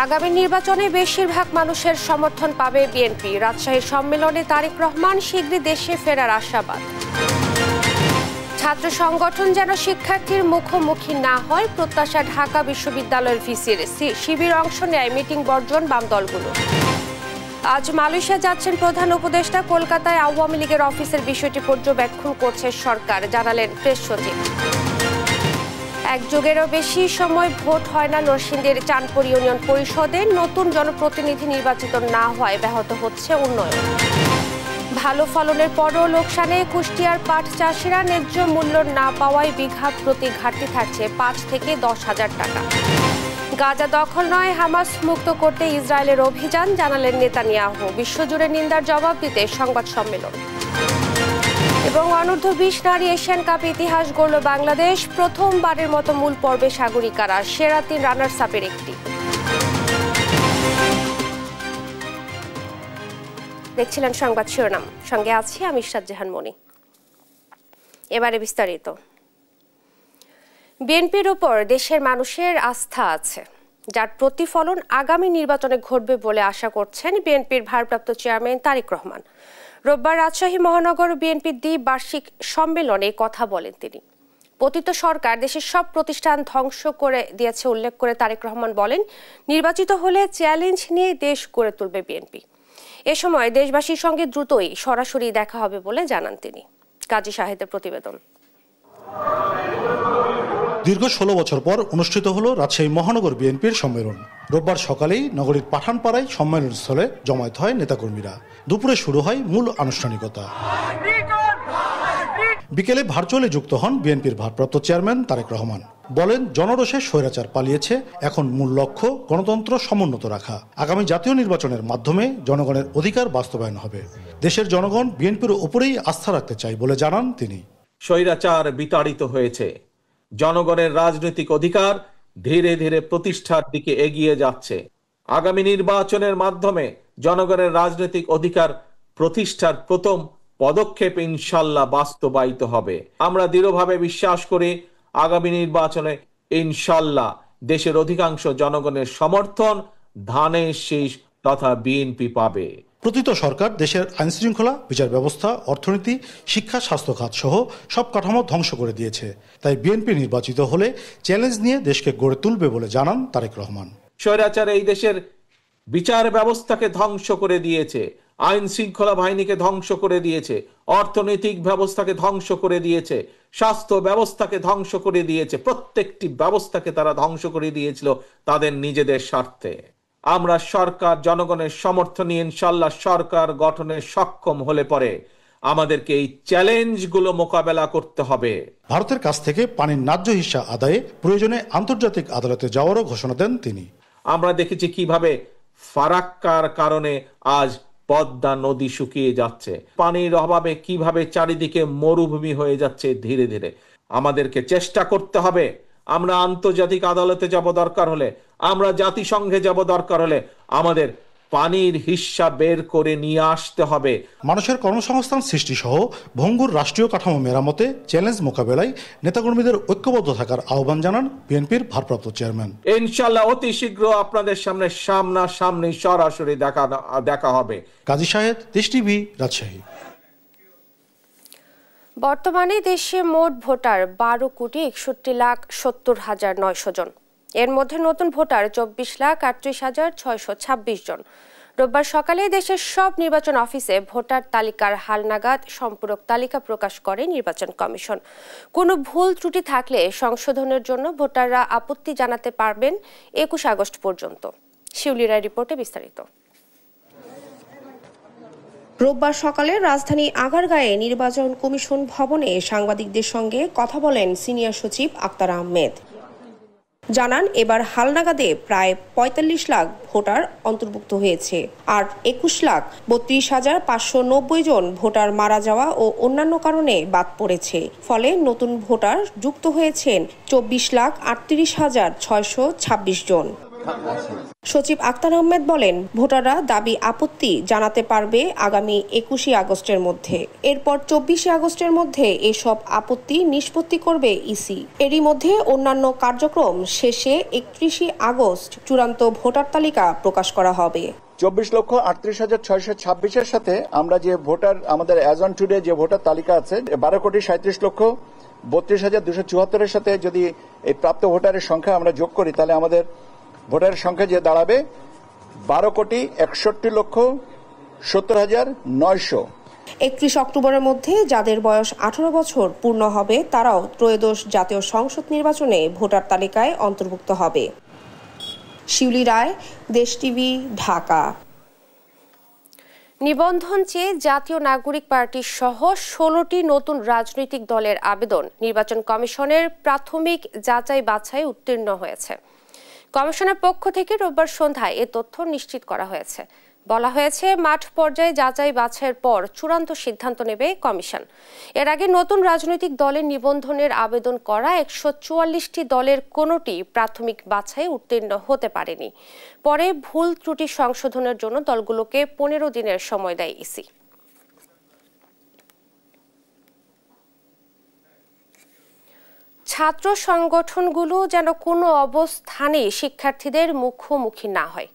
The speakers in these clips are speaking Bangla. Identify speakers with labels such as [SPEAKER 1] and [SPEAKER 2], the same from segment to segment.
[SPEAKER 1] আগামী নির্বাচনে বেশিরভাগ মানুষের সমর্থন পাবে বিএনপি। রাজশাহীর সম্মেলনে তারেক রহমান শীঘ্রই দেশে ফেরার আশাবাদ। ছাত্র সংগঠন যেন শিক্ষার্থীর মুখোমুখি না হয়, প্রত্যাশা ঢাকা বিশ্ববিদ্যালয়ের ভিসির। শিবির অংশ নেয় মিটিং বর্জন বাম দলগুলো। আজ মালয়েশিয়া যাচ্ছেন প্রধান উপদেষ্টা। কলকাতায় আওয়ামী লীগের অফিসের বিষয়টি পর্যবেক্ষণ করছে সরকার, জানালেন প্রেস সচিব। এক যুগেরও বেশি সময় ভোট হয় না নরসিংদীর চাঁদপুর ইউনিয়ন পরিষদে। নতুন জনপ্রতিনিধি নির্বাচিত না হওয়ায় ব্যাহত হচ্ছে উন্নয়ন। ভালো ফলনের পরও লোকসানে কুষ্টিয়ার পাট চাষিরা। ন্যায্য মূল্য না পাওয়ায় বিঘা প্রতি ঘাটতি থাকছে 5 থেকে 10,000 টাকা। গাজা দখল নয়, হামাস মুক্ত করতে ইসরায়েলের অভিযান, জানালেন নেতানিয়াহু। বিশ্বজুড়ে নিন্দার জবাব দিতে সংবাদ সম্মেলন। এবং অনূর্ধ্ব-20 নারী এশিয়ান কাপে ইতিহাস গড়ল বাংলাদেশ। প্রথমবারের মতো মূল পর্বে সাগরিকারা, সেরা 3 রানার্স আপের একটি। দেখছিলেন সংবাদ শিরোনাম, সঙ্গে আছি আমি ইশরাত জাহান মনি। এবারে বিস্তারিত। বিএনপির উপর দেশের মানুষের আস্থা আছে, যার প্রতিফলন আগামী নির্বাচনে ঘটবে বলে আশা করছেন বিএনপির ভারপ্রাপ্ত চেয়ারম্যান তারেক রহমান। রোববার রাজশাহী মহানগর বিএনপির দ্বিবার্ষিক সম্মেলনে কথা বলেন তিনি। পতিত সরকার দেশের সব প্রতিষ্ঠান ধ্বংস করে দিয়েছে উল্লেখ করে তারেক রহমান বলেন, নির্বাচিত হলে চ্যালেঞ্জ নিয়ে দেশ গড়ে তুলবে বিএনপি। এ সময় দেশবাসীর সঙ্গে দ্রুতই সরাসরি দেখা হবে বলে জানান তিনি। কাজী শাহেদের প্রতিবেদন।
[SPEAKER 2] দীর্ঘ 16 বছর পর অনুষ্ঠিত হলো রাজশাহী মহানগর বিএনপির সম্মেলন। রোববার সকালেই নগরীর পাঠানপাড়ায় সম্মেলনস্থলে জমায়েত হয় নেতাকর্মীরা। দুপুরে শুরু হয় মূল আনুষ্ঠানিকতা। বিকেলে ভার্চুয়ালি যুক্ত হন বিএনপির ভারপ্রাপ্ত চেয়ারম্যান তারেক রহমান। বলেন, জনরোষে স্বৈরাচার পালিয়েছে, এখন মূল লক্ষ্য গণতন্ত্র সমুন্নত রাখা। আগামী জাতীয় নির্বাচনের মাধ্যমে জনগণের অধিকার বাস্তবায়ন হবে। দেশের জনগণ বিএনপির উপরেই আস্থা রাখতে চায় বলে জানান তিনি।
[SPEAKER 3] স্বৈরাচার বিতাড়িত হয়েছে, জনগণের রাজনৈতিক অধিকার ধীরে ধীরে প্রতিষ্ঠার দিকে এগিয়ে যাচ্ছে। আগামী নির্বাচনের মাধ্যমে জনগণের রাজনৈতিক অধিকার প্রতিষ্ঠার প্রথম পদক্ষেপ ইনশাল্লাহ বাস্তবায়িত হবে। আমরা দৃঢ়ভাবে বিশ্বাস করি, আগামী নির্বাচনে ইনশাল্লাহ দেশের অধিকাংশ জনগণের সমর্থন ধানের শীষ তথা বিএনপি পাবে।
[SPEAKER 2] প্রতিত সরকার দেশের আইনশৃঙ্খলা, বিচার ব্যবস্থা, অর্থনীতি, শিক্ষা, স্বাস্থ্য খাত সহ সব কাঠামো ধ্বংস করে দিয়েছে। তাই বিএনপি নির্বাচিত হলে চ্যালেঞ্জ নিয়ে দেশকে গড়ে তুলবে বলে জানান তারেক রহমান।
[SPEAKER 3] স্বৈরাচার এই দেশের বিচার ব্যবস্থাকে ধ্বংস করে দিয়েছে, আইন শৃঙ্খলা বাহিনীকে ধ্বংস করে দিয়েছে, অর্থনৈতিক ব্যবস্থাকে ধ্বংস করে দিয়েছে, স্বাস্থ্য ব্যবস্থাকে ধ্বংস করে দিয়েছে। প্রত্যেকটি ব্যবস্থাকে তারা ধ্বংস করে দিয়েছিল তাদের নিজেদের স্বার্থে। আমরা সরকার জনগণের সমর্থন নিয়ে ইনশাল্লাহ সরকার গঠনে সক্ষম হলে পরে আমাদেরকে এই চ্যালেঞ্জগুলো মোকাবেলা করতে হবে।
[SPEAKER 2] ভারতের কাছ থেকে পানির ন্যায্য হিস্সা আদায়ে প্রয়োজনে আন্তর্জাতিক আদালতে যাওয়ারও ঘোষণা দেন তিনি।
[SPEAKER 3] আমরা দেখেছি কিভাবে ফারাক্কার কারণে আজ পদ্মা নদী শুকিয়ে যাচ্ছে, পানির অভাবে কিভাবে চারিদিকে মরুভূমি হয়ে যাচ্ছে ধীরে ধীরে। আমাদেরকে চেষ্টা করতে হবে, আমরা আন্তর্জাতিক আদালতে যাব দরকার হলে, আমরা জাতিসংঘে যাব দরকার হলে, আমাদের পানির হিস্সা বের করে নিয়ে আসতে হবে।
[SPEAKER 2] মানুষের কর্মসংস্থান সৃষ্টি সহ ভঙ্গুর রাষ্ট্রীয় কাঠামো মেরামতে চ্যালেঞ্জ মোকাবেলায় নেতাকর্মীদের ঐক্যবদ্ধ থাকার আহ্বান জানান বিএনপির ভারপ্রাপ্ত চেয়ারম্যান।
[SPEAKER 3] ইনশাআল্লাহ অতি শীঘ্র আপনাদের সামনে সামনাসামনি সরাসরি দেখা হবে।
[SPEAKER 2] কাজী শাহেদ, দেশ টিভি, রাজশাহী।
[SPEAKER 1] বর্তমানে দেশে মোট ভোটার 12,61,70,900 জন। এর মধ্যে নতুন ভোটার 24,38,626 জন। রোববার সকালে দেশের সব নির্বাচন অফিসে ভোটার তালিকার হালনাগাদ সম্পূরক তালিকা প্রকাশ করে নির্বাচন কমিশন। কোনো ভুল ত্রুটি থাকলে সংশোধনের জন্য ভোটাররা আপত্তি জানাতে পারবেন 21 আগস্ট পর্যন্ত। শিউলি রায় রিপোর্টে বিস্তারিত।
[SPEAKER 4] রোববার সকালে রাজধানী আগারগাঁয়ে নির্বাচন কমিশন ভবনে সাংবাদিকদের সঙ্গে কথা বলেন সিনিয়র সচিব আক্তার আহমেদ। জানান, এবার হালনাগাদে প্রায় 45 লাখ ভোটার অন্তর্ভুক্ত হয়েছে, আর 21,32,590 জন ভোটার মারা যাওয়া ও অন্যান্য কারণে বাদ পড়েছে। ফলে নতুন ভোটার যুক্ত হয়েছেন 24,38,626 জন। সচিব আক্তার আহমেদ বলেন, ভোটাররা দাবি আপত্তি জানাতে পারবে আগামী 21 আগস্টের মধ্যে। এরপর 24 আগস্টের মধ্যে এসব আপত্তি নিষ্পত্তি করবে ইসি। এরই মধ্যে অন্যান্য কার্যক্রম শেষে 31 আগস্ট চূড়ান্ত ভোটার তালিকা প্রকাশ করা হবে।
[SPEAKER 5] 24,38,626-এর সাথে আমরা যে ভোটার আমাদের অ্যাজ অন টুডে যে ভোটার তালিকা আছে 12,37,32,74-এর সাথে যদি এই প্রাপ্ত ভোটারের সংখ্যা আমরা যোগ করি তাহলে আমাদের ভোটারের সংখ্যা যে দাঁড়াবে 12,61,70,900।
[SPEAKER 4] 31 অক্টোবরের মধ্যে যাদের বয়স 18 বছর পূর্ণ হবে তারাও ত্রয়োদশ জাতীয় সংসদ নির্বাচনে ভোটার তালিকায় অন্তর্ভুক্ত হবে। শিউলি রায়, দেশ টিভি, ঢাকা।
[SPEAKER 1] নিবন্ধন চেয়ে জাতীয় নাগরিক পার্টি সহ 16টি নতুন রাজনৈতিক দলের আবেদন নির্বাচন কমিশনের প্রাথমিক যাচাই বাছাই উত্তীর্ণ হয়েছে। কমিশনের পক্ষ থেকে রোববার সন্ধ্যায় এ তথ্য নিশ্চিত করা হয়েছে। বলা হয়েছে, মাঠ পর্যায়ে যাচাই বাছাইয়ের পর চূড়ান্ত সিদ্ধান্ত নেবে কমিশন। এর আগে নতুন রাজনৈতিক দলের নিবন্ধনের আবেদন করা 144টি দলের কোনোটি প্রাথমিক বাছাই উত্তীর্ণ হতে পারেনি। পরে ভুল ত্রুটি সংশোধনের জন্য দলগুলোকে 15 দিনের সময় দেয় ইসি। ছাত্র সংগঠনগুলো যেন কোনো অবস্থানেই শিক্ষার্থীদের মুখোমুখি না হয়,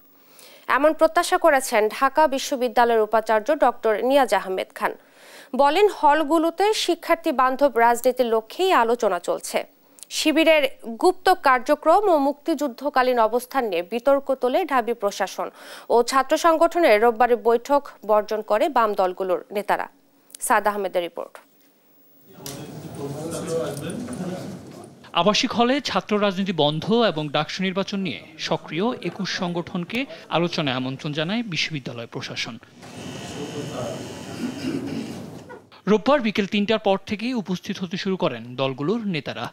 [SPEAKER 1] এমন প্রত্যাশা করেছেন ঢাকা বিশ্ববিদ্যালয়ের উপাচার্য ডক্টর নিয়াজ আহমেদ খান। বলেন, হলগুলোতে শিক্ষার্থী বান্ধব রাজনীতির লক্ষ্যেই আলোচনা চলছে। শিবিরের গুপ্ত কার্যক্রম ও মুক্তিযুদ্ধকালীন অবস্থান নিয়ে বিতর্ক তোলে ঢাবি প্রশাসন ও ছাত্র সংগঠনের রোববারের বৈঠক বর্জন করে বাম দলগুলোর নেতারা। সাদ আহমেদের রিপোর্ট।
[SPEAKER 6] আবাসিক হলে ছাত্র রাজনীতি বন্ধ এবং ডাকসু নির্বাচন নিয়ে সক্রিয় 21 সংগঠনকে আলোচনায় আমন্ত্রণ জানায় বিশ্ববিদ্যালয় প্রশাসন। রোববার বিকেল 3টার পর থেকেই উপস্থিত হতে শুরু করেন দলগুলোর নেতারা।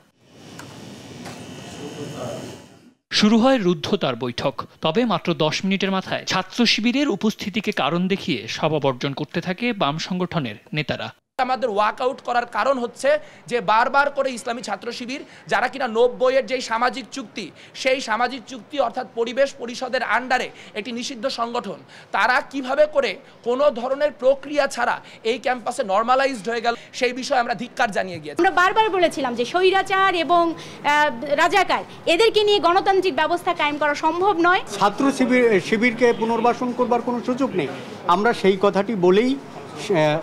[SPEAKER 6] শুরু হয় রুদ্ধতার বৈঠক। তবে মাত্র 10 মিনিটের মাথায় ছাত্র শিবিরের উপস্থিতিকে কারণ দেখিয়ে সভা বর্জন করতে থাকে বাম সংগঠনের নেতারা।
[SPEAKER 7] আমাদের ওয়াক আউট করার কারণ হচ্ছে যে বারবার করে ইসলামী ছাত্র শিবির যারা কিনা 90-এর যেই সামাজিক চুক্তি, সেই সামাজিক চুক্তি অর্থাৎ পরিবেশ পরিষদের আন্ডারে একটি নিষিদ্ধ সংগঠন, তারা কিভাবে করে কোনো ধরনের প্রক্রিয়া ছাড়া এই ক্যাম্পাসে নর্মালাইজড হয়ে গেল, সেই বিষয়ে আমরা ধিক্কার জানিয়ে গিয়েছি।
[SPEAKER 8] আমরা বারবার বলেছিলাম যে স্বৈরাচার এবং রাজাকার এদেরকে নিয়ে গণতান্ত্রিক ব্যবস্থা কায়েম করা সম্ভব নয়।
[SPEAKER 9] ছাত্র শিবিরকে পুনর্বাসন করবার কোনো সুযোগ নেই। আমরা সেই কথাটি বলেই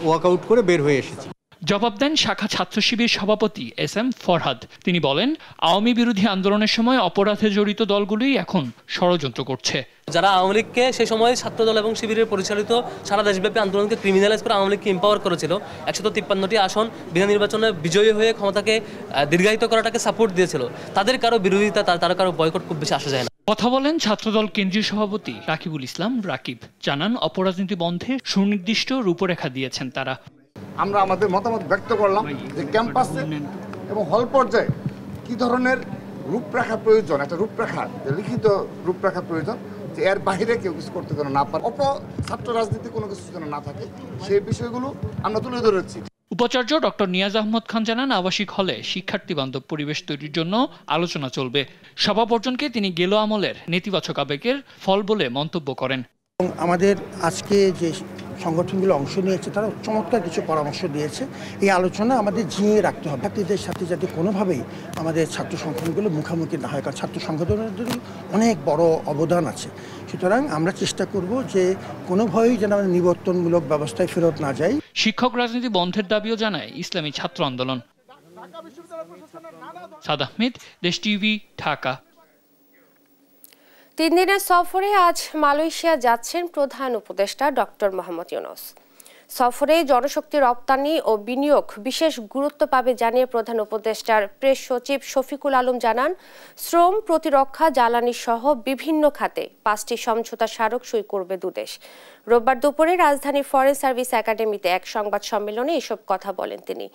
[SPEAKER 9] ওয়াকআউট করে বের হয়ে এসেছি।
[SPEAKER 6] জবাব দেন শাখা ছাত্র শিবির সভাপতি SM ফরহাদ। তিনি বলেন, আওয়ামী বিরোধী আন্দোলনের সময় অপরাধে জড়িত দলগুলোই এখন ষড়যন্ত্র করছে।
[SPEAKER 10] যারা আওয়ামী লীগকে সেই সময় ছাত্রদল এবং শিবিরের পরিচালিত সারা দেশব্যাপী আন্দোলনকে ক্রিমিনালাইজ করে আওয়ামী লীগকে এম্পাওয়ার করেছিল, 153টি আসন বিনা নির্বাচনে বিজয়ী হয়ে ক্ষমতাকে দীর্ঘায়িত করাটাকে সাপোর্ট দিয়েছিল, তাদের কারো বিরোধিতা, তারা কারো বয়কট খুব বেশি আসা যায় না।
[SPEAKER 6] কথা বলেন ছাত্রদল কেন্দ্রীয় সভাপতি রাকিবুল ইসলাম রাকিব। জানান, অপরাজনীতি বন্ধে সুনির্দিষ্ট রূপরেখা দিয়েছেন তারা।
[SPEAKER 11] আমরা আমাদের মতামত ব্যক্ত করলাম যে ক্যাম্পাসে এবং হল পর্যায়ে কি ধরনের রূপরেখা প্রয়োজন, একটা রূপরেখা, লিখিত রূপরেখা প্রয়োজন, যে এর বাইরে কেউ কিছু করতে যেন না পারে, ছাত্র রাজনীতি কোনো কিছু যেন না থাকে, সেই বিষয়গুলো আমরা তুলে ধরেছি।
[SPEAKER 6] উপাচার্য ডক্টর নিয়াজ আহমদ খান জানান, আবাসিক হলে শিক্ষার্থী বান্ধব পরিবেশ তৈরির জন্য আলোচনা চলবে। সভা বর্জনকে তিনি গেলো আমলের নেতিবাচক আবেগের ফল বলে মন্তব্য করেন।
[SPEAKER 12] আমাদের আজকে যে সংগঠনগুলো অংশ নিয়েছে তারা চমৎকার কিছু পরামর্শ দিয়েছে। এই আলোচনা আমাদের জিয়ে রাখতে হবে, ছাত্রীদের সাথে যাতে কোনোভাবেই আমাদের ছাত্র সংগঠনগুলো মুখোমুখি না হয়, কারণ ছাত্র সংগঠনের অনেক বড় অবদান আছে। সুতরাং আমরা চেষ্টা করব যে কোনোভাবেই যেন আমাদের নিবর্তনমূলক ব্যবস্থায় ফেরত না যাই।
[SPEAKER 6] শিক্ষক রাজনীতি বন্ধের দাবিও জানায় ইসলামী ছাত্র আন্দোলন। সাদ আহমেদ, দেশ টিভি, ঢাকা।
[SPEAKER 1] 3 দিনের সফরে আজ মালয়েশিয়া যাচ্ছেন প্রধান উপদেষ্টা ডক্টর মোহাম্মদ ইউনূস। সফরে জনশক্তি রপ্তানি ও বিনিয়োগ বিশেষ গুরুত্ব পাবে জানিয়ে প্রধান উপদেষ্টার প্রেস সচিব শফিকুল আলম জানান, শ্রম, প্রতিরক্ষা, জ্বালানি সহ বিভিন্ন খাতে 5টি সমঝোতা স্মারক সই করবে দুদেশ। রোববার দুপুরে রাজধানীর ফরেন সার্ভিস একাডেমিতে এক সংবাদ সম্মেলনে এসব কথা বলেন তিনি।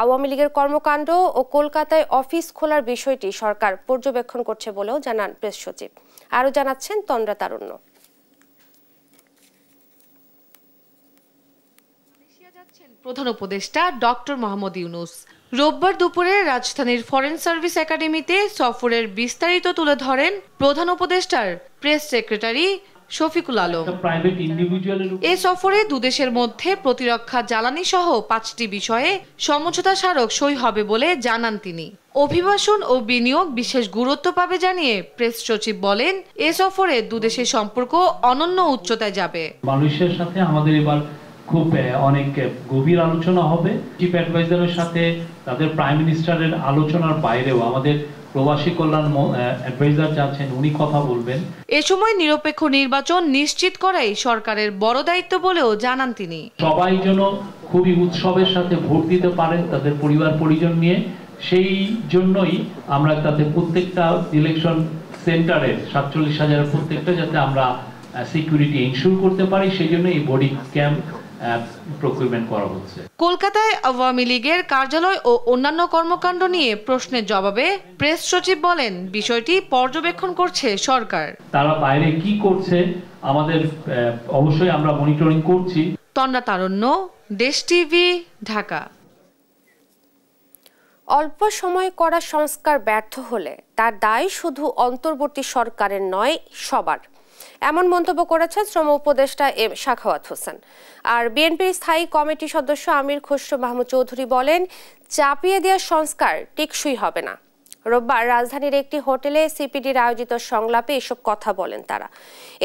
[SPEAKER 1] আওয়ামী লীগের কর্মকাণ্ড ও কলকাতায় অফিস খোলার বিষয়টি সরকার পর্যবেক্ষণ করছে বলেও জানান প্রেস সচিব। আরও জানাচ্ছেন তন্দ্রা তারুণ্য।
[SPEAKER 13] প্রধান উপদেষ্টা ডক্টর মোহাম্মদ ইউনূস রোববার দুপুরে রাজধানীর ফরেন সার্ভিস একাডেমিতে সফরের বিস্তারিত তুলে ধরেন প্রধান উপদেষ্টার প্রেস সেক্রেটারি শফিকুল আলম। এ সফরে দুদেশের মধ্যে প্রতিরক্ষা জ্বালানি সহ 5টি বিষয়ে সমঝোতা স্মারক সই হবে বলে জানান তিনি। অভিবাসন ও বিনিয়োগ বিশেষ গুরুত্ব পাবে জানিয়ে প্রেস সচিব বলেন, এ সফরে দুদেশের সম্পর্ক অনন্য উচ্চতায় যাবে।
[SPEAKER 14] মালয়েশিয়ার সাথে আমাদের এবার খুব অনেক গভীর আলোচনা হবে। চিফ অ্যাডভাইজারের সাথে তাদের প্রাইম মিনিস্টারের আলোচনার বাইরেও আমাদের প্রবাসী কল্যাণ অ্যাডভাইজার যাচ্ছেন, উনি কথা বলবেন।
[SPEAKER 13] এ সময় নিরপেক্ষ নির্বাচন নিশ্চিত করাই সরকারের বড় দায়িত্ব বলেও জানান তিনি।
[SPEAKER 14] সবাই যেন খুবই উৎসবের সাথে ভোট দিতে পারেন তাদের পরিবার পরিজন নিয়ে, সেই জন্যই আমরা তাদের প্রত্যেকটা ইলেকশন সেন্টারের 47,000 প্রত্যেকটা যাতে আমরা সিকিউরিটি ইনশিওর করতে পারি, সেই জন্য এই বডি ক্যাম্প প্রকিউরমেন্ট করা হচ্ছে।
[SPEAKER 13] কলকাতায় আওয়ামী লীগের কার্যালয় ও অন্যান্য কর্মকাণ্ড নিয়ে প্রশ্নের জবাবে প্রেস সচিব বলেন, বিষয়টি পর্যবেক্ষণ করছে সরকার।
[SPEAKER 14] তারা বাইরে কি করছে আমাদের অবশ্যই আমরা মনিটরিং করছি।
[SPEAKER 13] তন্দ্রা তারণ্য, দেশ টিভি, ঢাকা।
[SPEAKER 1] অল্প সময়ে করা সংস্কার ব্যর্থ হলে তার দায় শুধু অন্তর্বর্তী সরকারের নয়, সবার। এমন মন্তব্য করেছেন শ্রম উপদেষ্টা এম সাখাওয়াত হোসেন। আর বিএনপির স্থায়ী কমিটি সদস্য আমির খসরু মাহমুদ চৌধুরী বলেন, চাপিয়ে দেওয়া সংস্কার টেকসই হবে না। রোববার রাজধানীর একটি হোটেলে সিপিডির আয়োজিত সংলাপে এসব কথা বলেন তারা।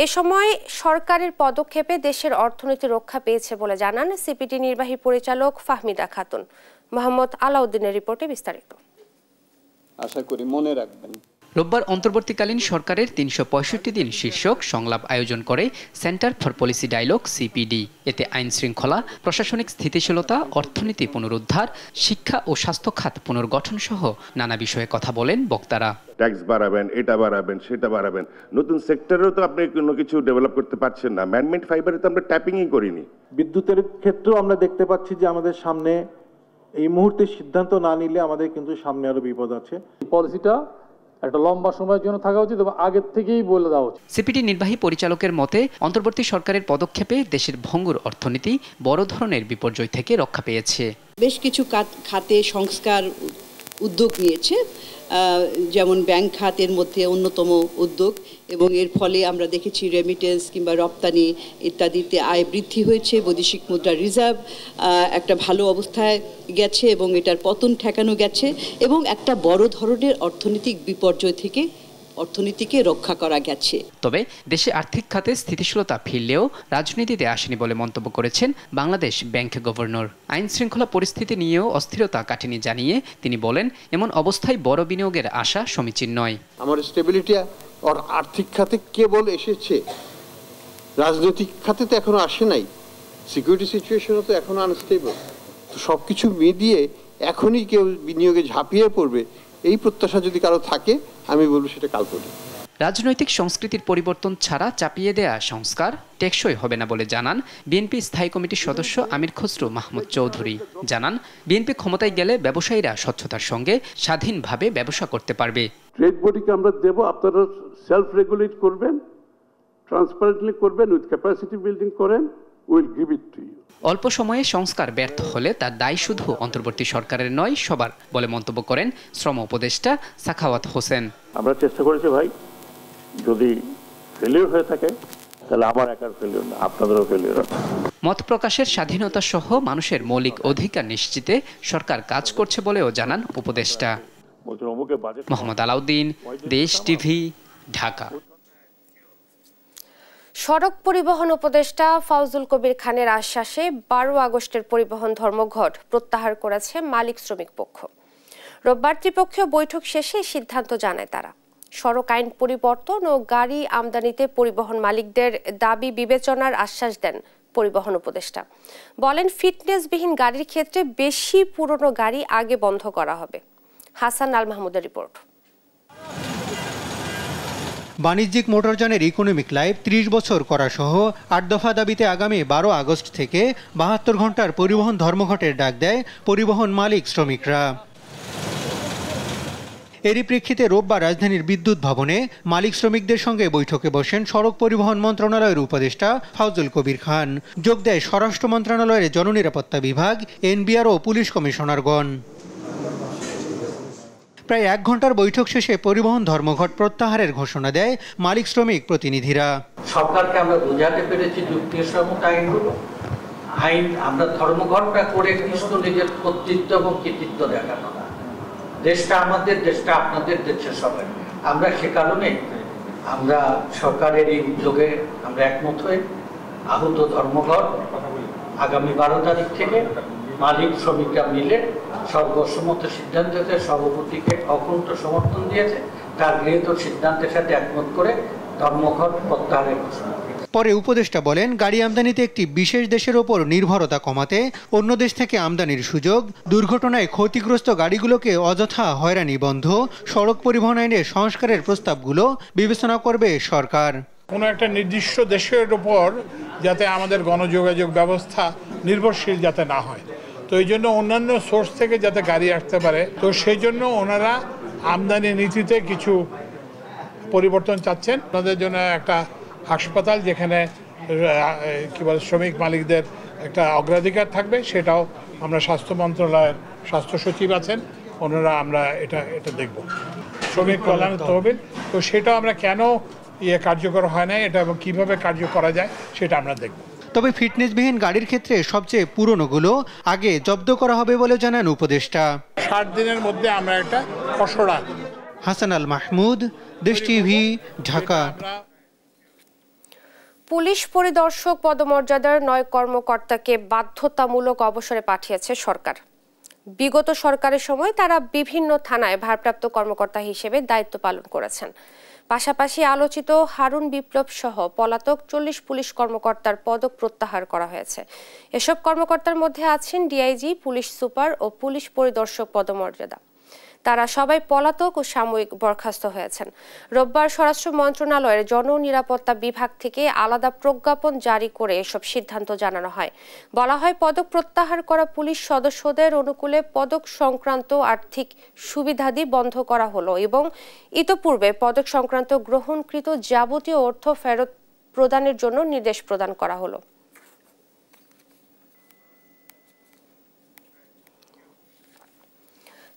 [SPEAKER 1] এ সময় সরকারের পদক্ষেপে দেশের অর্থনীতি রক্ষা পেয়েছে বলে জানান সিপিডি নির্বাহী পরিচালক ফাহমিদা খাতুন। মোহাম্মদ আলাউদ্দিনের রিপোর্টে বিস্তারিত।
[SPEAKER 15] আশা করি মনে রাখবেন।
[SPEAKER 16] রোববার অন্তর্বর্তীকালীন সরকারের 365 দিন শীর্ষক সংলাপ আয়োজন করে centre for policy dialogue CPD. এতে আইন শৃঙ্খলা, প্রশাসনিক স্থিতিশীলতা, অর্থনীতি পুনরুদ্ধার, শিক্ষা ও স্বাস্থ্য খাত পুনর্গঠন সহ নানা বিষয়ে কথা বলেন বক্তারা।
[SPEAKER 17] ট্যাক্স বাড়াবেন, এটা বাড়াবেন, সেটা বাড়াবেন, নতুন সেক্টরেও তো আপনি কোনো কিছু ডেভেলপ করতে পারছেন না। ম্যানমেড ফাইবারে তো আমরা ট্যাপিংই করিনি।
[SPEAKER 18] বিদ্যুতের ক্ষেত্রেও আমরা দেখতে পাচ্ছি যে আমাদের সামনে এই মুহূর্তে সিদ্ধান্ত না নিলে আমাদের কিন্তু সামনে আরো বিপদ আছে।
[SPEAKER 19] পলিসিটা একটা লম্বা সময়ের জন্য থাকা উচিত এবং আগের থেকেই বলে দেওয়া উচিত।
[SPEAKER 16] সিপিডি নির্বাহী পরিচালকের মতে, অন্তর্বর্তী সরকারের পদক্ষেপে দেশের ভঙ্গুর অর্থনীতি বড় ধরনের বিপর্যয় থেকে রক্ষা পেয়েছে।
[SPEAKER 20] বেশ কিছু খাতে সংস্কার উদ্যোগ নিয়েছে, যেমন ব্যাংক খাতের মধ্যে অন্যতম উদ্যোগ, এবং এর ফলে আমরা দেখেছি রেমিটেন্স কিংবা রপ্তানি ইত্যাদিতে আয় বৃদ্ধি হয়েছে। বৈদেশিক মুদ্রা রিজার্ভ একটা ভালো অবস্থায় গেছে এবং এটার পতন ঠেকানো গেছে, এবং একটা বড় ধরনের অর্থনৈতিক বিপর্যয় থেকে অর্থনীতিকে রক্ষা করা গেছে।
[SPEAKER 16] তবে দেশে আর্থিক খাতে স্থিতিশীলতা ফিরলেও রাজনীতিতে আসেনি বলে মন্তব্য করেছেন বাংলাদেশ ব্যাংক গভর্নর। আইন শৃঙ্খলা পরিস্থিতি নিয়েও অস্থিরতা কাটেনি জানিয়ে তিনি বলেন, এমন অবস্থায় বড় বিনিয়োগের আশা সমীচীন নয়।
[SPEAKER 21] আমার স্টেবিলিটি আর আর্থিক খাতে কেবল এসেছে, রাজনৈতিক খাতে তো এখনো আসে নাই, সিকিউরিটি সিচুয়েশনও তো এখনো আনস্টেবল। তো সবকিছু মিলিয়ে এখনই কেউ বিনিয়োগে ঝাঁপিয়ে পড়বে এই প্রত্যাশা যদি কারো থাকে, আমি বলবো সেটা কাল্পনিক।
[SPEAKER 16] রাজনৈতিক সংস্কৃতির পরিবর্তন ছাড়া চাপিয়ে দেয়া সংস্কার টেকসই হবে না বলে জানান বিএনপি স্থায়ী কমিটির সদস্য আমির খসরু মাহমুদ চৌধুরী। জানান, বিএনপি ক্ষমতায় গেলে ব্যবসায়ীরা স্বচ্ছতার সঙ্গে স্বাধীনভাবে ব্যবসা করতে পারবে।
[SPEAKER 22] ট্রেড বডিকে আমরা দেব, আপনারা সেলফ রেগুলেট করবেন, ট্রান্সপারেন্টলি করবেন, উইথ ক্যাপাসিটি বিল্ডিং করেন, will give it to you.
[SPEAKER 16] অল্প সময়ে সংস্কার ব্যর্থ হলে তার দায় শুধু অন্তর্বর্তী সরকারের নয়, সবার বলে মন্তব্য করেন শ্রম উপদেষ্টা সাখাওয়াত হোসেন।
[SPEAKER 22] আমরা চেষ্টা করেছি ভাই, যদি ফেলিওর হয়ে থাকে তাহলে আমার একার ফেলিওর না, আপনাদেরও ফেলিওর আছে।
[SPEAKER 16] মত প্রকাশের স্বাধীনতা সহ মানুষের মৌলিক অধিকার নিশ্চিতে সরকার কাজ করছে বলেও জানান উপদেষ্টা। মোহাম্মদ আলাউদ্দিন, দেশ টিভি, ঢাকা।
[SPEAKER 1] সড়ক পরিবহন উপদেষ্টা ফাউজুল কবির খানের আশ্বাসে 12 আগস্টের পরিবহন ধর্মঘট প্রত্যাহার করেছে মালিক শ্রমিক পক্ষ। রোববার ত্রিপক্ষীয় বৈঠক শেষে সিদ্ধান্ত জানায় তারা। সড়ক আইন পরিবর্তন ও গাড়ি আমদানিতে পরিবহন মালিকদের দাবি বিবেচনার আশ্বাস দেন পরিবহন উপদেষ্টা। বলেন, ফিটনেসবিহীন গাড়ির ক্ষেত্রে বেশি পুরনো গাড়ি আগে বন্ধ করা হবে। হাসান আল মাহমুদের রিপোর্ট।
[SPEAKER 23] বাণিজ্যিক মোটরযানের ইকোনমিক লাইফ 30 বছর করা সহ 8 দফা দাবিতে আগামী 12 আগস্ট থেকে 72 ঘন্টার পরিবহন ধর্মঘটের ডাক দেয় পরিবহন মালিক শ্রমিকরা। এরই প্রেক্ষিতে রোববার রাজধানীর বিদ্যুৎ ভবনে মালিক শ্রমিকদের সঙ্গে বৈঠকে বসেন সড়ক পরিবহন মন্ত্রণালয়ের উপদেষ্টা ফাউজুল কবির খান। যোগ দেয় স্বরাষ্ট্র মন্ত্রণালয়ের জননিরাপত্তা বিভাগ, এনবিআর ও পুলিশ কমিশনারগণ। প্রায় 1 ঘন্টার বৈঠক শেষে পরিবহন ধর্মঘট প্রত্যাহারের ঘোষণা দেয় মালিক শ্রমিক প্রতিনিধিরা।
[SPEAKER 2] সরকারকে আমরা বোঝাতে পেরেছি যুক্তিসম্মত আইনগুলো আইন আমরা ধর্মঘটটা করে কৃষ্ণ নিজের কর্তৃত্ব এবং কৃতিত্ব দেখানো না। দেশটা আমাদের, দেশটা আপনাদের, দেশের সবাই। আমরা সে কারণে আমরা সরকারের এই উদ্যোগে আমরা একমত হয়ে আহত ধর্মঘট আগামী 12 তারিখ থেকে মালিক শ্রমিকরা মিলে সর্বসম্মত সিদ্ধান্তে সভাপতিকে অকুণ্ঠ সমর্থন দিয়েছে। তার গৃহীত সিদ্ধান্তের সাথে একমত করে ধর্মঘট প্রত্যাহারের ঘোষণা।
[SPEAKER 23] পরে উপদেষ্টা বলেন, গাড়ি আমদানিতে একটি বিশেষ দেশের ওপর নির্ভরতা কমাতে অন্য দেশ থেকে আমদানির সুযোগ, দুর্ঘটনায় ক্ষতিগ্রস্ত গাড়িগুলোকে অযথা হয়রানি বন্ধ, সড়ক পরিবহন আইনের সংস্কারের প্রস্তাবগুলো বিবেচনা করবে সরকার।
[SPEAKER 3] কোনো একটা নির্দিষ্ট দেশের উপর যাতে আমাদের গণযোগাযোগ ব্যবস্থা নির্ভরশীল যাতে না হয়, তো এই জন্য অন্যান্য সোর্স থেকে যাতে গাড়ি আসতে পারে, তো সেই জন্য ওনারা আমদানি নীতিতে কিছু পরিবর্তন চাচ্ছেন। ওনাদের জন্য একটা হাসপাতাল যেখানে কি বলে শ্রমিক মালিকদের একটা অগ্রাধিকার থাকবে, সেটাও আমরা স্বাস্থ্য মন্ত্রণালয়ের স্বাস্থ্য সচিব আছেন, ওনারা আমরা এটা দেখব। শ্রমিক কল্যাণ তহবিল, তো সেটাও আমরা কেন কার্যকর হয় না এটা এবং কীভাবে কার্য করা যায় সেটা আমরা দেখব।
[SPEAKER 23] তবে ফিটনেসবিহীন গাড়ির ক্ষেত্রে সবচেয়ে পুরনোগুলো আগে জব্দ করা হবে বলে জানান উপদেষ্টা।
[SPEAKER 3] 60 দিনের মধ্যে আমরা একটা খসড়া।
[SPEAKER 23] হাসান আল মাহমুদ, দেশ টিভি, ঢাকা।
[SPEAKER 1] পুলিশ পরিদর্শক পদমর্যাদার 9 কর্মকর্তাকে বাধ্যতামূলক অবসরে পাঠিয়েছে সরকার। বিগত সরকারের সময় তারা বিভিন্ন থানায় ভারপ্রাপ্ত কর্মকর্তা হিসেবে দায়িত্ব পালন করেছেন। পাশাপাশি আলোচিত হারুন বিপ্লব সহ পলাতক 40 পুলিশ কর্মকর্তার পদক প্রত্যাহার করা হয়েছে। এসব কর্মকর্তার মধ্যে আছেন ডিআইজি, পুলিশ সুপার ও পুলিশ পরিদর্শক পদমর্যাদা। তারা সবাই পলাতক ও সাময়িক বরখাস্ত হয়েছেন। রোববার স্বরাষ্ট্র মন্ত্রণালয়ের জননিরাপত্তা বিভাগ থেকে আলাদা প্রজ্ঞাপন জারি করে এসব সিদ্ধান্ত জানানো হয়। বলা হয়, পদক প্রত্যাহার করা পুলিশ সদস্যদের অনুকূলে পদক সংক্রান্ত আর্থিক সুবিধাদি বন্ধ করা হলো এবং ইতোপূর্বে পদক সংক্রান্ত গ্রহণকৃত যাবতীয় অর্থ ফেরত প্রদানের জন্য নির্দেশ প্রদান করা হলো।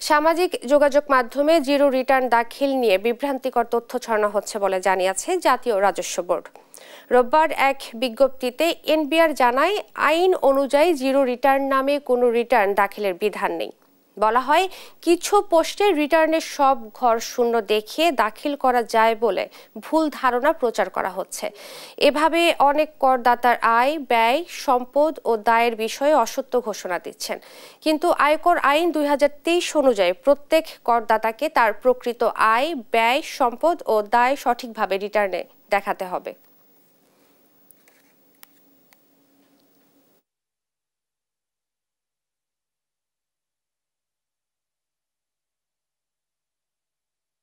[SPEAKER 1] সামাজিক যোগাযোগ মাধ্যমে জিরো রিটার্ন দাখিল নিয়ে বিভ্রান্তিকর তথ্য ছড়ানো হচ্ছে বলে জানিয়েছে জাতীয় রাজস্ব বোর্ড। রোববার এক বিজ্ঞপ্তিতে এনবিআর জানায়, আইন অনুযায়ী জিরো রিটার্ন নামে কোনো রিটার্ন দাখিলের বিধান নেই। বলা হয়, কিছু পোস্টে রিটার্নের সব ঘর শূন্য দেখিয়ে দাখিল করা যায় বলে ভুল ধারণা প্রচার করা হচ্ছে। এভাবে অনেক করদাতার আয়, ব্যয়, সম্পদ ও দায়ের বিষয়ে অসত্য ঘোষণা দিচ্ছেন। কিন্তু আয়কর আইন 2023 অনুযায়ী প্রত্যেক করদাতাকে তার প্রকৃত আয়, ব্যয়, সম্পদ ও দায় সঠিকভাবে রিটার্নে দেখাতে হবে।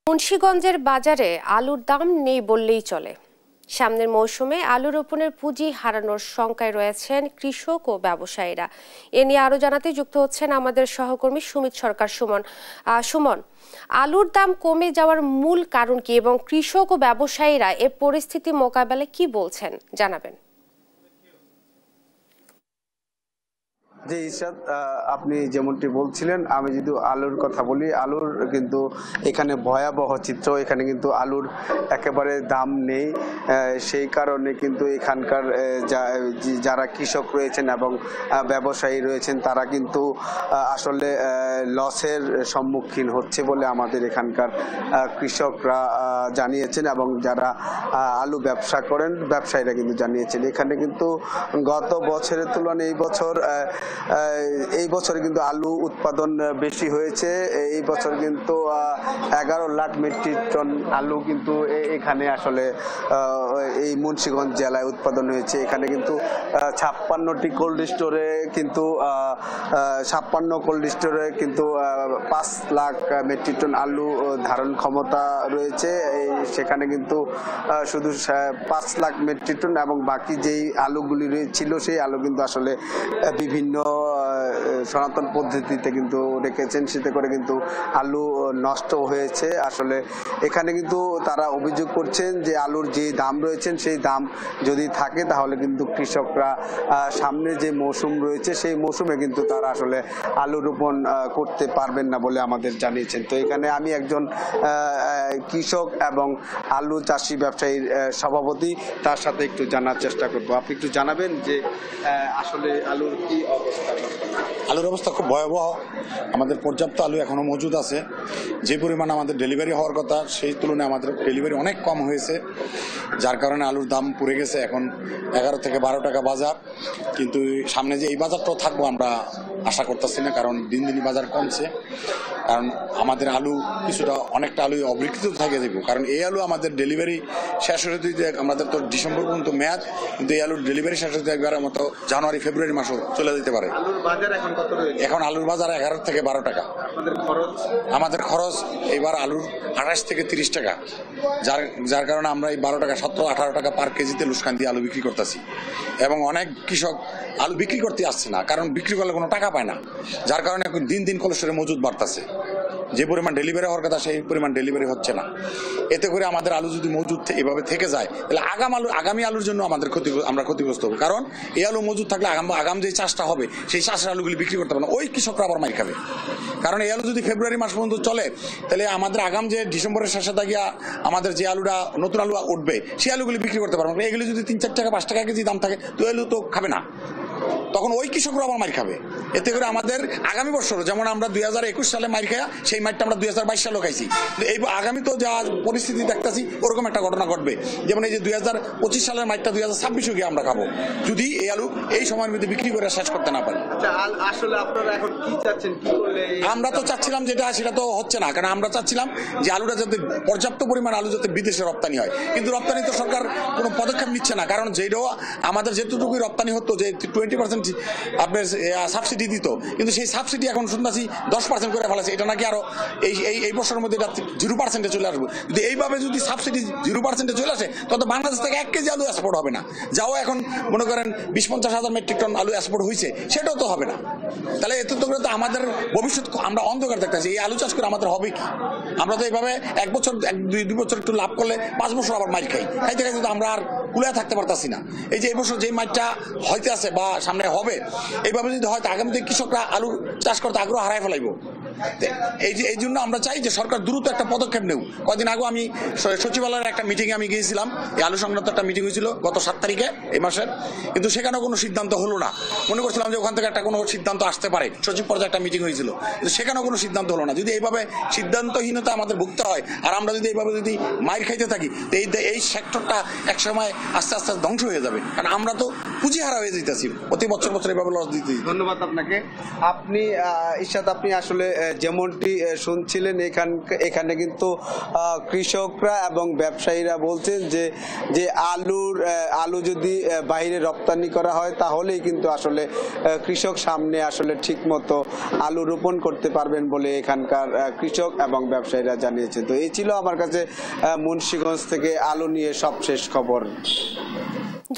[SPEAKER 1] মুন্সিগঞ্জের বাজারে আলুর দাম নেই বললেই চলে। সামনের মৌসুমে আলু রোপণের পুঁজি হারানোর শঙ্কায় রয়েছেন কৃষক ও ব্যবসায়ীরা। এ নিয়ে আরো জানাতে যুক্ত হচ্ছেন আমাদের সহকর্মী সুমিত সরকার। সুমন, আলুর দাম কমে যাওয়ার মূল কারণ কি এবং কৃষক ও ব্যবসায়ীরা এ পরিস্থিতি মোকাবেলায় কি বলছেন জানাবেন।
[SPEAKER 5] যে ইরশাদ, আপনি যেমনটি বলছিলেন, আমি যদি আলুর কথা বলি, আলুর কিন্তু এখানে ভয়াবহ চিত্র। এখানে কিন্তু আলুর একেবারে দাম নেই। সেই কারণে কিন্তু এখানকার যারা কৃষক রয়েছেন এবং ব্যবসায়ী রয়েছেন তারা কিন্তু আসলে লসের সম্মুখীন হচ্ছে বলে আমাদের এখানকার কৃষকরা জানিয়েছেন এবং যারা আলু ব্যবসা করেন ব্যবসায়ীরা কিন্তু জানিয়েছেন। এখানে কিন্তু গত বছরের তুলনায় এই বছরে কিন্তু আলু উৎপাদন বেশি হয়েছে। এই বছর কিন্তু 11 লাখ মেট্রিক টন আলু কিন্তু এখানে আসলে এই মুন্সিগঞ্জ জেলায় উৎপাদন হয়েছে। এখানে কিন্তু 56টি কোল্ড স্টোরে কিন্তু 5 লাখ মেট্রিক টন আলু ধারণ ক্ষমতা রয়েছে। সেখানে কিন্তু শুধু 5 লাখ মেট্রিক টন এবং বাকি যেই আলুগুলি ছিল সেই আলু কিন্তু আসলে বিভিন্ন সনাতন পদ্ধতিতে কিন্তু রেখেছেন, সেতে করে কিন্তু আলু নষ্ট হয়েছে। আসলে এখানে কিন্তু তারা অভিযোগ করছেন যে আলুর যে দাম রয়েছেন সেই দাম যদি থাকে তাহলে কিন্তু কৃষকরা সামনে যে মৌসুম রয়েছে সেই মৌসুমে কিন্তু তারা আসলে আলু রোপণ করতে পারবেন না বলে আমাদের জানিয়েছেন। তো এখানে আমি একজন কৃষক এবং আলু চাষি ব্যবসায়ীর সভাপতি, তার সাথে একটু জানার চেষ্টা করব। আপনি একটু জানাবেন যে আসলে আলুর কি অবস্থা?
[SPEAKER 4] আলুর অবস্থা খুব ভয়াবহ। আমাদের পর্যাপ্ত আলু এখনো মজুদ আছে। যে পরিমাণ আমাদের ডেলিভারি হওয়ার কথা সেই তুলনায় আমাদের ডেলিভারি অনেক কম হয়েছে, যার কারণে আলুর দাম পড়ে গেছে এখন 11 থেকে 12 টাকা বাজার। কিন্তু সামনে যে এই বাজারটাও থাকবো আমরা আশা করতেছি না, কারণ দিন দিনই বাজার কমছে। কারণ আমাদের আলু কিছুটা অনেকটা আলু অবিকৃত থাকে দেবো, কারণ এই আলু আমাদের ডেলিভারি শেষ হয়ে দিতে আমাদের তো ডিসেম্বর পর্যন্ত মেয়াদ, কিন্তু এই আলুর ডেলিভারি শেষ হতে একবারের মতো জানুয়ারি ফেব্রুয়ারি মাসও চলে যেতে পারে। এখন আলুর বাজার 11 থেকে 12 টাকা। আমাদের খরচ এবার আলুর 28 থেকে 30 টাকা, যার কারণে আমরা এই 12 টাকা 17-18 টাকা পার কেজিতে লুসকান দিয়ে আলু বিক্রি করতেছি। এবং অনেক কৃষক আলু বিক্রি করতে আসছে না, কারণ বিক্রি করলে কোনো টাকা পায় না, যার কারণে এখন দিন দিন কোলেস্টোরে মজুদ বাড়তেছে। যে পরিমাণ ডেলিভারি হওয়ার কথা সেই পরিমাণ ডেলিভারি হচ্ছে না। এতে করে আমাদের আলু যদি মজুদ এভাবে থেকে যায় তাহলে আগামী আলুর জন্য আমাদের আমরা ক্ষতিগ্রস্ত হবো, কারণ এই আলু মজুদ থাকলে আগাম যে চাষটা হবে সেই চাষের আলুগুলি বিক্রি করতে পারবে না, ওই কৃষকরা আবার মার খাবে। কারণ এই আলু যদি ফেব্রুয়ারি মাস পর্যন্ত চলে তাহলে আমাদের আগাম যে ডিসেম্বরের শেষে গিয়া আমাদের যে আলুটা নতুন আলু উঠবে সেই আলুগুলি বিক্রি করতে পারবে না। এগুলি যদি 3-4 টাকা 5 টাকা কেজি দাম থাকে তো আলু তো খাবে না, তখন ওই কৃষকরা আবার মার খাবে। এতে করে আমাদের আগামী বছর যেমন আমরা 2021 সালে মার খাইয়া সেই মারটা আমরা 2022 সালেও খাইছি, এই আগামী তো যা পরিস্থিতি দেখতেছি ওরকম একটা ঘটনা ঘটবে। যেমন এই যে 2025 সালের মারটা 2026 গিয়ে আমরা খাবো, যদি এই আলু এই সময়ের মধ্যে বিক্রি করে শেষ করতে না পারি।
[SPEAKER 5] আসলে আপনারা এখন কি চাচ্ছেন? কি করলে?
[SPEAKER 4] আমরা তো চাচ্ছিলাম সেটা তো হচ্ছে না, কারণ আমরা চাচ্ছিলাম যে আলুটা যাতে পর্যাপ্ত পরিমাণ আলু যাতে বিদেশে রপ্তানি হয়, কিন্তু রপ্তানি তো সরকার কোনো পদক্ষেপ নিচ্ছে না। কারণ যেটাও আমাদের যেটুকুই রপ্তানি হতো যে 20% আপনার সাবসিডি দিত, কিন্তু সেই সাবসিডি এখন শুনতেছি 10% করে ফেলেছে। এটা নাকি আরো এই বছরের মধ্যে 0% চলে আসবে। যদি এইভাবে যদি সাবসিডি 0% চলে আসে তত বাংলাদেশ থেকে 1 কেজি আলু এক্সপোর্ট হবে না। যাও এখন মনে করেন 20-50 হাজার মেট্রিক টন আলু এক্সপোর্ট হয়েছে, সেটাও তো হবে না। তাহলে এতে তো আমাদের ভবিষ্যৎ আমরা অন্ধকার দেখতেছি। এই আলু চাষ করে আমাদের হবে কি? আমরা তো এইভাবে 1 বছর 2 বছর একটু লাভ করলে 5 বছর আবার মার খাইতে তো আমরা আর কুলে থাকতে পারতাছি না। এই যে এই বছর যে মারটা হইতে আছে বা সামনে হবে, এইভাবে যদি হয়তো আগামীতে কৃষকরা আলু চাষ করতে আগ্রহ হারাই ফেলাইব। এই জন্য আমরা চাই যে সরকার দ্রুত একটা পদক্ষেপ নেব। কয়েকদিন আগে আমি সচিবালয়ের একটা মিটিংয়ে আমি গিয়েছিলাম, এই আলু সংক্রান্ত একটা মিটিং হয়েছিল গত 7 তারিখে এই মাসের, কিন্তু সেখানেও কোনো সিদ্ধান্ত হলো না। মনে করছিলাম যে ওখান থেকে একটা কোনো সিদ্ধান্ত আসতে পারে, সচিব পর্যায়ে একটা মিটিং হয়েছিল, কিন্তু সেখানেও কোনো সিদ্ধান্ত হলো না। যদি এইভাবে সিদ্ধান্তহীনতা আমাদের ভুগতে হয় আর আমরা যদি এইভাবে যদি মাইর খাইতে থাকি এই সেক্টরটা একসময় আস্তে আস্তে ধ্বংস হয়ে যাবে, কারণ আমরা তো পুঁজি হারা হয়ে যেতেছি প্রতি বছর এইভাবে লস দিতে।
[SPEAKER 5] ধন্যবাদ আপনাকে। আপনি ইরশাদ, আপনি আসলে যেমনটি শুনছিলেন এখানে কিন্তু কৃষকরা এবং ব্যবসায়ীরা বলছেন যে আলু যদি বাইরে রপ্তানি করা হয় তাহলেই কিন্তু আসলে কৃষক সামনে আসলে ঠিক মতো আলু রোপণ করতে পারবেন বলে এখানকার কৃষক এবং ব্যবসায়ীরা জানিয়েছেন। তো এই ছিল আমার কাছে মুন্সিগঞ্জ থেকে আলু নিয়ে সবশেষ খবর।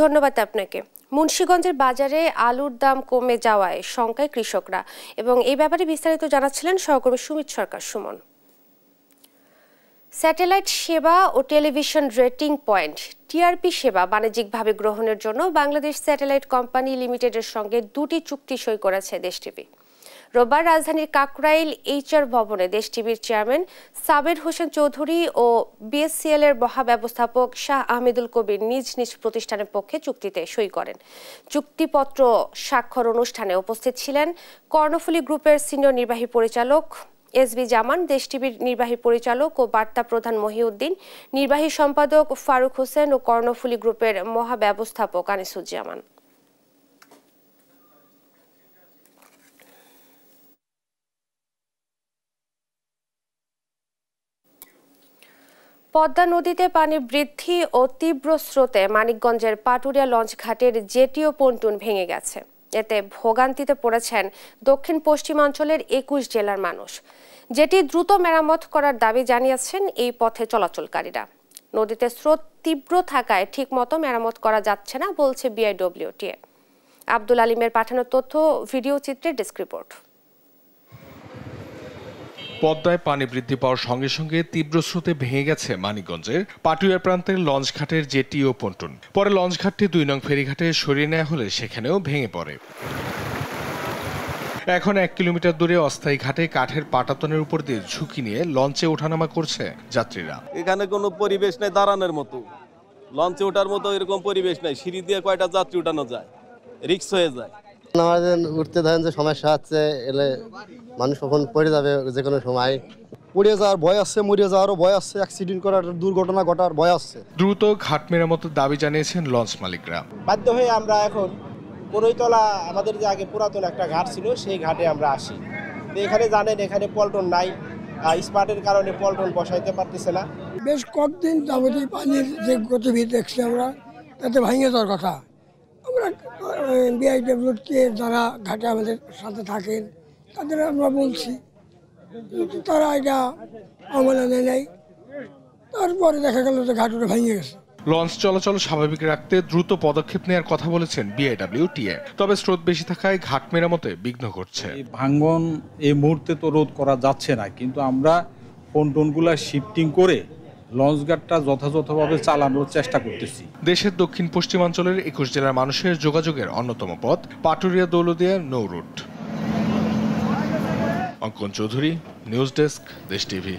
[SPEAKER 1] ধন্যবাদ আপনাকে। মুন্সিগঞ্জের বাজারে আলুর দাম কমে যাওয়ায় শঙ্কায় কৃষকরা, এবং এই ব্যাপারে বিস্তারিত জানাচ্ছিলেন সহকর্মী সুমিত সরকার সুমন। স্যাটেলাইট সেবা ও টেলিভিশন রেটিং পয়েন্ট টিআরপি সেবা বাণিজ্যিকভাবে গ্রহণের জন্য বাংলাদেশ স্যাটেলাইট কোম্পানি লিমিটেডের সঙ্গে 2টি চুক্তি সই করেছে দেশ টিভি। রোববার রাজধানীর কাকরাইল HR ভবনে দেশ টিভির চেয়ারম্যান সাবের হোসেন চৌধুরী ও BSCL এর মহাব্যবস্থাপক শাহ আহমেদুল কবির নিজ নিজ প্রতিষ্ঠানের পক্ষে চুক্তিতে সই করেন। চুক্তিপত্র স্বাক্ষর অনুষ্ঠানে উপস্থিত ছিলেন কর্ণফুলী গ্রুপের সিনিয়র নির্বাহী পরিচালক SB জামান, দেশ টিভির নির্বাহী পরিচালক ও বার্তা প্রধান মহিউদ্দিন, নির্বাহী সম্পাদক ফারুক হোসেন ও কর্ণফুলী গ্রুপের মহাব্যবস্থাপক আনিসুজ্জামান। পদ্মা নদীতে পানি বৃদ্ধি ও তীব্র স্রোতে মানিকগঞ্জের পাটুরিয়া লঞ্চ ঘাটের জেটি ও পন্টুন ভেঙে গেছে। এতে ভোগান্তিতে পড়েছেন দক্ষিণ পশ্চিমাঞ্চলের 21 জেলার মানুষ। জেটি দ্রুত মেরামত করার দাবি জানিয়েছেন এই পথে চলাচলকারীরা। নদীতে স্রোত তীব্র থাকায় ঠিকমতো মেরামত করা যাচ্ছে না বলছে BIWTA। আব্দুল আলিমের পাঠানো তথ্য ভিডিও চিত্রের ডেস্ক রিপোর্ট।
[SPEAKER 7] পদ্মায় পানি বৃদ্ধি পাওয়ার সঙ্গে সঙ্গে তীব্র স্রোতে ভেঙে গেছে মানিকগঞ্জের পাটুরিয়া প্রান্তের লঞ্চঘাটের জেটি ও পন্টন। পরে লঞ্চঘাটটি 2 নং ফেরিঘাটে সরিয়ে নেওয়া হলে সেখানেও ভেঙে পড়ে। এখন 1 কিলোমিটার দূরে অস্থায়ী ঘাটে কাঠের পাটাতনের উপর দিয়ে ঝুঁকি নিয়ে লঞ্চে ওঠানামা করছে যাত্রীরা।
[SPEAKER 8] এখানে কোনো পরিবেশ নেই দাঁড়ানোর মতো, লঞ্চে ওঠার মতো এরকম পরিবেশ নাই। সিঁড়ি দিয়ে কয়টা যাত্রী উঠানো যায়, রিস্ক হয়ে যায়।
[SPEAKER 9] আমাদের উঠতে ধরেন যে সমস্যা হচ্ছে, এলে মানুষ কখন পড়ে যাবে যে কোনো সময়। পড়ে যাওয়ার ভয় আছে, মরে যাওয়ারও ভয় আছে, অ্যাক্সিডেন্ট করার, দুর্ঘটনা ঘটার ভয় আছে।
[SPEAKER 7] দ্রুত ঘাট মেরামতের দাবি জানিয়েছেন লঞ্চ মালিকরা।
[SPEAKER 24] বাধ্য হয়ে আমরা এখন কোরইতলা, আমাদের যে আগে পুরাতন একটা ঘাট ছিল সেই ঘাটে আমরা আসি। তো এখানে জানেন এখানে পল্টন নাই, স্পার্টের কারণে পল্টন বসাইতে পারতেছে না।
[SPEAKER 25] বেশ কয়েকদিন যাবতীয় পানির যে গতিবিধি দেখছি আমরা, তাতে ভেঙে যাওয়ার কথা। আমরা বিআইডব্লিউকে যারা ঘাটে আমাদের সাথে থাকেন তাদের আমরা বলছি, তারা এটা আমলে নেয়। তারপরে দেখা গেল যে ঘাটটা ভেঙে গেছে।
[SPEAKER 7] লঞ্চ চলাচল স্বাভাবিক রাখতে দ্রুত পদক্ষেপ নেওয়ার কথা বলেছেন বিআইডব্লিউটিএ। তবে স্রোত বেশি থাকায় ঘাট মেরামতে বিঘ্ন ঘটছে।
[SPEAKER 26] ভাঙ্গন এই মুহূর্তে তো রোধ করা যাচ্ছে না, কিন্তু আমরা পন্টনগুলা শিফটিং করে লঞ্চঘাটটা যথাযথভাবে চালানোর চেষ্টা করতেছি।
[SPEAKER 7] দেশের দক্ষিণ পশ্চিমাঞ্চলের 21 জেলার মানুষের যোগাযোগের অন্যতম পথ পাটুরিয়া দৌলতদিয়া নৌ রুট। অঙ্কন চৌধুরী, নিউজ ডেস্ক, দেশ টিভি।